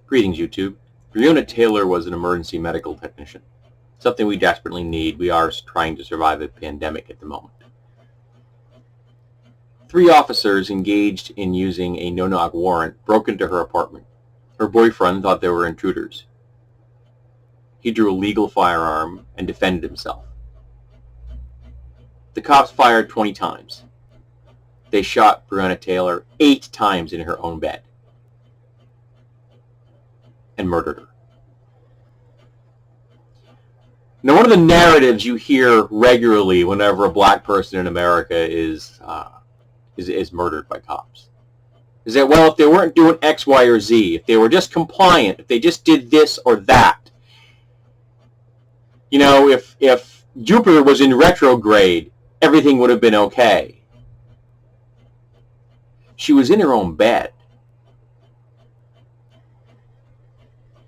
Greetings, YouTube. Breonna Taylor was an emergency medical technician, something we desperately need. We are trying to survive a pandemic at the moment. 3 officers engaged in using a no-knock warrant broke into her apartment. Her boyfriend thought they were intruders. He drew a legal firearm and defended himself. The cops fired 20 times. They shot Breonna Taylor 8 times in her own bed and murdered her. Now, one of the narratives you hear regularly whenever a black person in America is murdered by cops is that, well, if they weren't doing X, Y, or Z, if they were just compliant, if they just did this or that, you know, if Jupiter was in retrograde, everything would have been okay. She was in her own bed.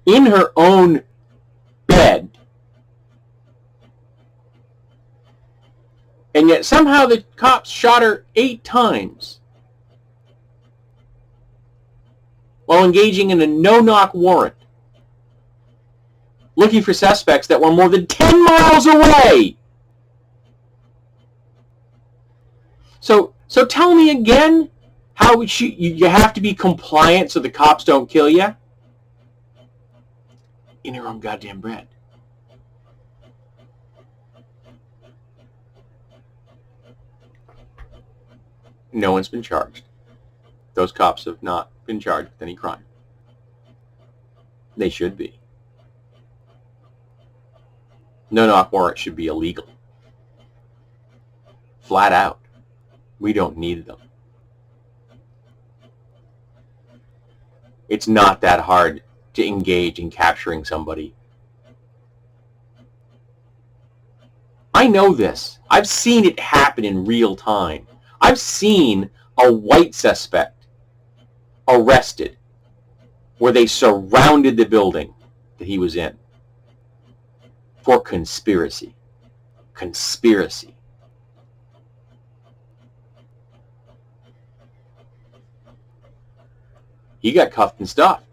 In her own bed. And yet somehow the cops shot her 8 times while engaging in a no-knock warrant, looking for suspects that were more than 10 miles away. So tell me again how you have to be compliant so the cops don't kill you? In her own goddamn bed. No one's been charged. Those cops have not been charged with any crime. They should be. No-knock warrants should be illegal. Flat out. We don't need them. It's not that hard to engage in capturing somebody. I know this. I've seen it happen in real time. I've seen a white suspect arrested where they surrounded the building that he was in for conspiracy. Conspiracy. He got cuffed and stuffed.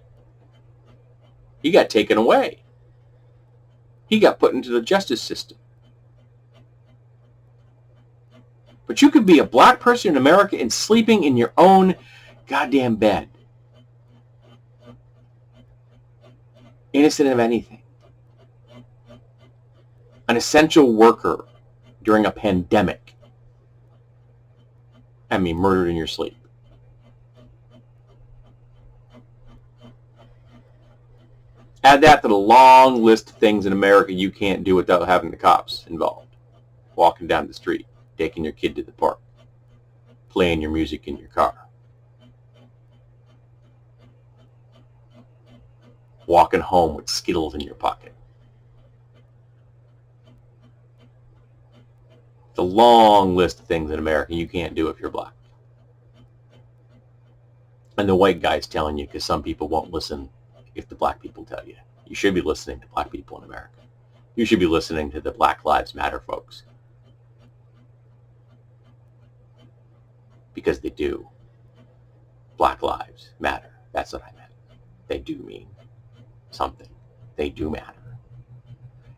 He got taken away. He got put into the justice system. But you could be a black person in America and sleeping in your own goddamn bed. Innocent of anything. An essential worker during a pandemic. I mean, murdered in your sleep. Add that to the long list of things in America you can't do without having the cops involved. Walking down the street, taking your kid to the park, playing your music in your car, walking home with Skittles in your pocket. It's a long list of things in America you can't do if you're black. And the white guy's telling you because some people won't listen if the black people tell you. You should be listening to black people in America. You should be listening to the Black Lives Matter folks. Because they do. Black lives matter. That's what I meant. They do mean something. They do matter.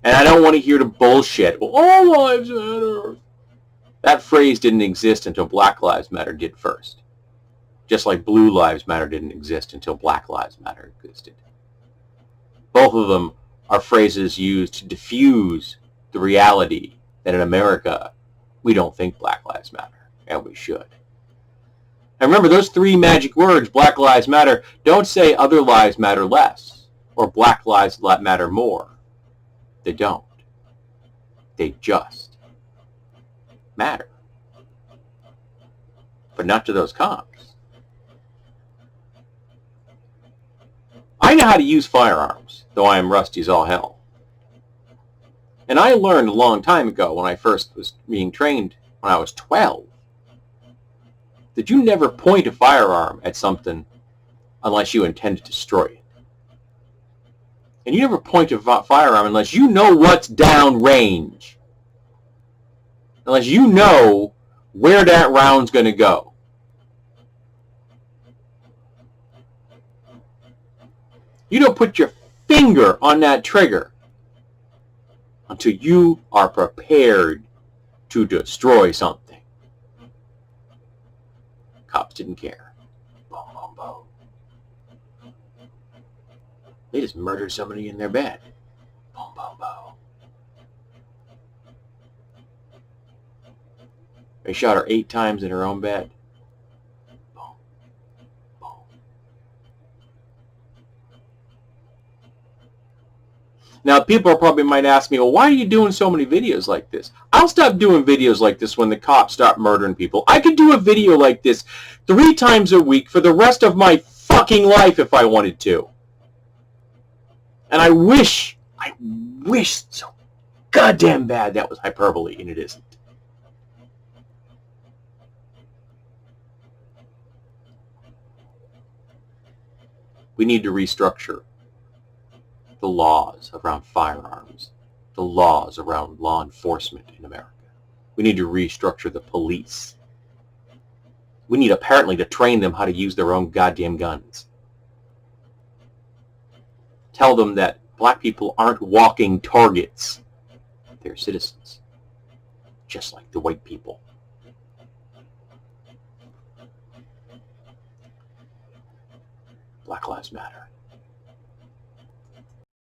And I don't want to hear the bullshit. Well, all lives matter. That phrase didn't exist until Black Lives Matter did first. Just like Blue Lives Matter didn't exist until Black Lives Matter existed. Both of them are phrases used to diffuse the reality that in America, we don't think Black Lives Matter, and we should. And remember, those 3 magic words, Black Lives Matter, don't say other lives matter less, or Black Lives matter more. They don't. They just matter. But not to those cops. I know how to use firearms, though I am rusty as all hell. And I learned a long time ago when I first was being trained when I was 12 that you never point a firearm at something unless you intend to destroy it. And you never point a firearm unless you know what's downrange. Unless you know where that round's going to go. You don't put your finger on that trigger until you are prepared to destroy something. Cops didn't care. Boom, boom, boom. They just murdered somebody in their bed. Boom, boom, boom. They shot her 8 times in her own bed. Boom, boom. Now, people probably might ask me, well, why are you doing so many videos like this? I'll stop doing videos like this when the cops stop murdering people. I could do a video like this 3 times a week for the rest of my fucking life if I wanted to. And I wish so goddamn bad that was hyperbole, and it isn't. We need to restructure the laws around firearms, the laws around law enforcement in America. We need to restructure the police. We need apparently to train them how to use their own goddamn guns. Tell them that black people aren't walking targets. They're citizens, just like the white people. Black Lives Matter.